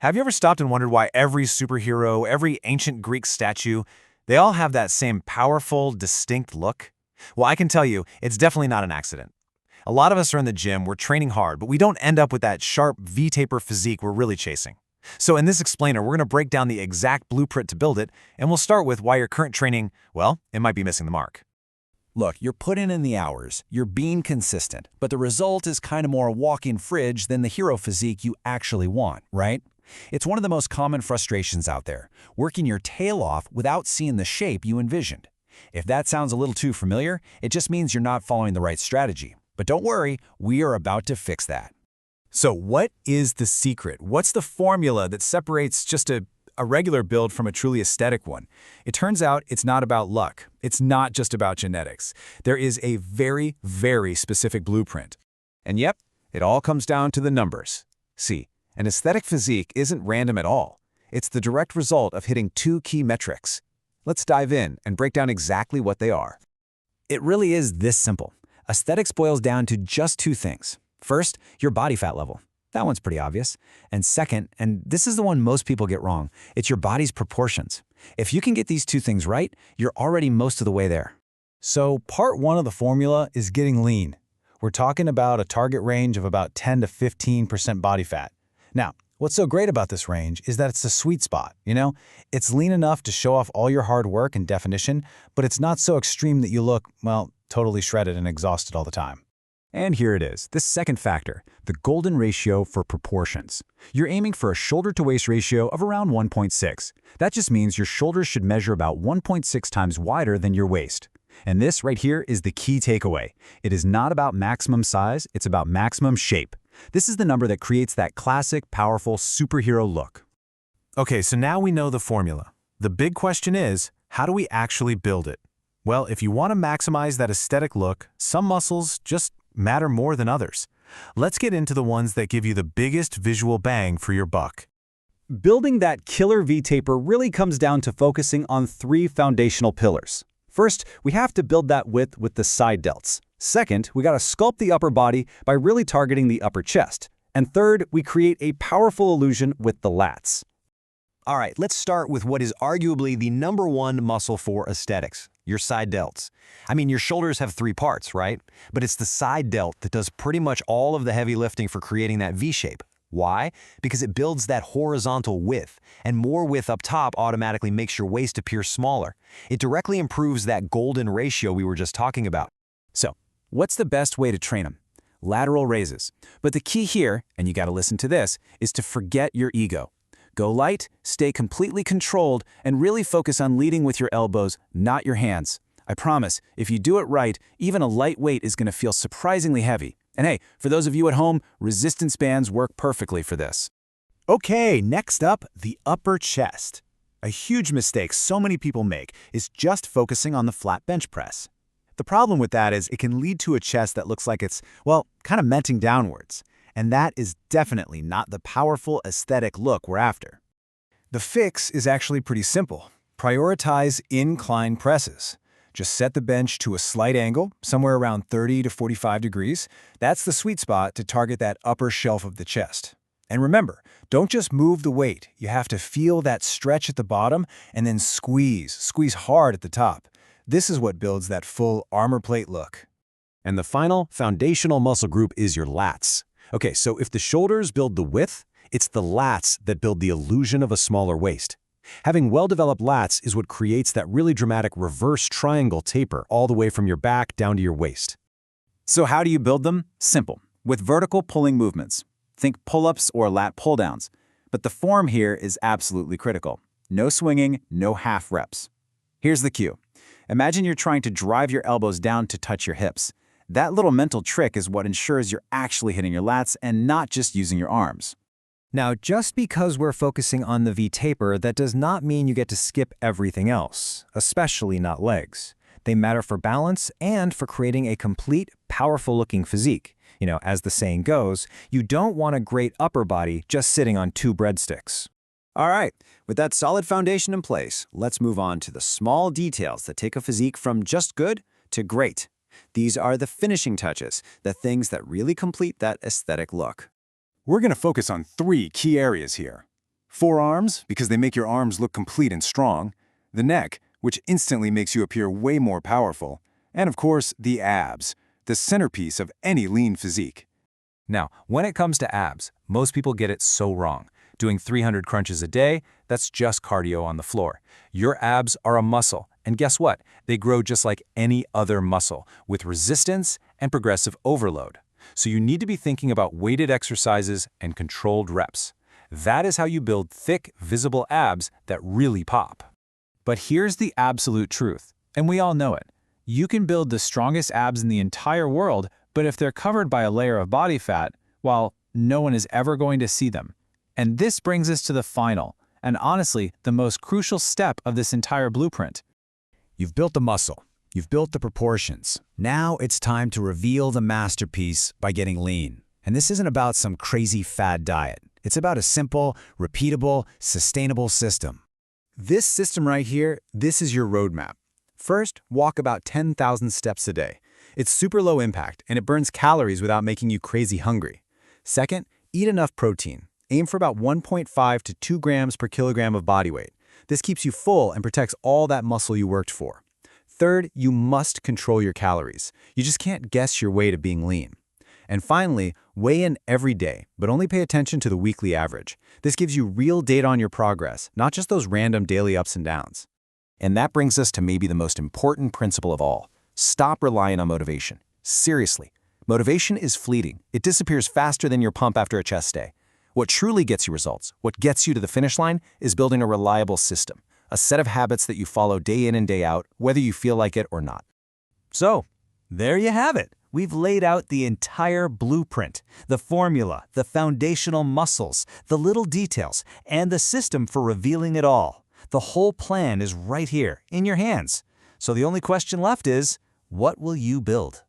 Have you ever stopped and wondered why every superhero, every ancient Greek statue, they all have that same powerful, distinct look? Well, I can tell you, it's definitely not an accident. A lot of us are in the gym, we're training hard, but we don't end up with that sharp V-taper physique we're really chasing. So in this explainer, we're going to break down the exact blueprint to build it, and we'll start with why your current training, well, it might be missing the mark. Look, you're putting in the hours, you're being consistent, but the result is kind of more a walk-in fridge than the hero physique you actually want, right? It's one of the most common frustrations out there, working your tail off without seeing the shape you envisioned. If that sounds a little too familiar, it just means you're not following the right strategy. But don't worry, we are about to fix that. So what is the secret? What's the formula that separates just a regular build from a truly aesthetic one? It turns out it's not about luck. It's not just about genetics. There is a very, very specific blueprint. And yep, it all comes down to the numbers. See, an aesthetic physique isn't random at all. It's the direct result of hitting two key metrics. Let's dive in and break down exactly what they are. It really is this simple. Aesthetics boils down to just two things. First, your body fat level. That one's pretty obvious. And second, and this is the one most people get wrong, it's your body's proportions. If you can get these two things right, you're already most of the way there. So part one of the formula is getting lean. We're talking about a target range of about 10 to 15% body fat. Now, what's so great about this range is that it's the sweet spot, It's lean enough to show off all your hard work and definition, but it's not so extreme that you look, well, totally shredded and exhausted all the time. And here it is, this second factor, the golden ratio for proportions. You're aiming for a shoulder-to-waist ratio of around 1.6. That just means your shoulders should measure about 1.6 times wider than your waist. And this right here is the key takeaway. It is not about maximum size, it's about maximum shape. This is the number that creates that classic, powerful superhero look. Okay, so now we know the formula. The big question is, how do we actually build it? Well, if you want to maximize that aesthetic look, some muscles just matter more than others. Let's get into the ones that give you the biggest visual bang for your buck. Building that killer V-taper really comes down to focusing on three foundational pillars. First, we have to build that width with the side delts. Second, we got to sculpt the upper body by really targeting the upper chest. And third, we create a powerful illusion with the lats. All right, let's start with what is arguably the number one muscle for aesthetics, your side delts. I mean, your shoulders have three parts, right? But it's the side delt that does pretty much all of the heavy lifting for creating that V shape. Why? Because it builds that horizontal width, and more width up top automatically makes your waist appear smaller. It directly improves that golden ratio we were just talking about. So, what's the best way to train them? Lateral raises. But the key here, and you got to listen to this, is to forget your ego. Go light, stay completely controlled, and really focus on leading with your elbows, not your hands. I promise, if you do it right, even a light weight is going to feel surprisingly heavy. And hey, for those of you at home, resistance bands work perfectly for this. Okay, next up, the upper chest. A huge mistake so many people make is just focusing on the flat bench press. The problem with that is it can lead to a chest that looks like it's, well, kind of menting downwards. And that is definitely not the powerful aesthetic look we're after. The fix is actually pretty simple. Prioritize incline presses. Just set the bench to a slight angle, somewhere around 30 to 45 degrees. That's the sweet spot to target that upper shelf of the chest. And remember, don't just move the weight. You have to feel that stretch at the bottom and then squeeze hard at the top. This is what builds that full armor plate look. And the final foundational muscle group is your lats. Okay, so if the shoulders build the width, it's the lats that build the illusion of a smaller waist. Having well-developed lats is what creates that really dramatic reverse triangle taper all the way from your back down to your waist. So how do you build them? Simple, with vertical pulling movements. Think pull-ups or lat pull-downs. But the form here is absolutely critical. No swinging, no half reps. Here's the cue. Imagine you're trying to drive your elbows down to touch your hips. That little mental trick is what ensures you're actually hitting your lats and not just using your arms. Now, just because we're focusing on the V-taper, that does not mean you get to skip everything else, especially not legs. They matter for balance and for creating a complete, powerful-looking physique. As the saying goes, you don't want a great upper body just sitting on two breadsticks. All right, with that solid foundation in place, let's move on to the small details that take a physique from just good to great. These are the finishing touches, the things that really complete that aesthetic look. We're going to focus on three key areas here. Forearms, because they make your arms look complete and strong. The neck, which instantly makes you appear way more powerful. And of course, the abs, the centerpiece of any lean physique. Now, when it comes to abs, most people get it so wrong. Doing 300 crunches a day, that's just cardio on the floor. Your abs are a muscle, and guess what? They grow just like any other muscle, with resistance and progressive overload. So you need to be thinking about weighted exercises and controlled reps. That is how you build thick, visible abs that really pop. But here's the absolute truth, and we all know it. You can build the strongest abs in the entire world, but if they're covered by a layer of body fat, well, no one is ever going to see them. And this brings us to the final, and honestly, the most crucial step of this entire blueprint. You've built the muscle. You've built the proportions. Now it's time to reveal the masterpiece by getting lean. And this isn't about some crazy fad diet. It's about a simple, repeatable, sustainable system. This system right here, this is your roadmap. First, walk about 10,000 steps a day. It's super low impact, and it burns calories without making you crazy hungry. Second, eat enough protein. Aim for about 1.5 to 2 grams per kilogram of body weight. This keeps you full and protects all that muscle you worked for. Third, you must control your calories. You just can't guess your way to being lean. And finally, weigh in every day, but only pay attention to the weekly average. This gives you real data on your progress, not just those random daily ups and downs. And that brings us to maybe the most important principle of all. Stop relying on motivation. Seriously, motivation is fleeting. It disappears faster than your pump after a chest day. What truly gets you results, what gets you to the finish line, is building a reliable system, a set of habits that you follow day in and day out, whether you feel like it or not. So, there you have it. We've laid out the entire blueprint, the formula, the foundational muscles, the little details, and the system for revealing it all. The whole plan is right here, in your hands. So the only question left is, what will you build?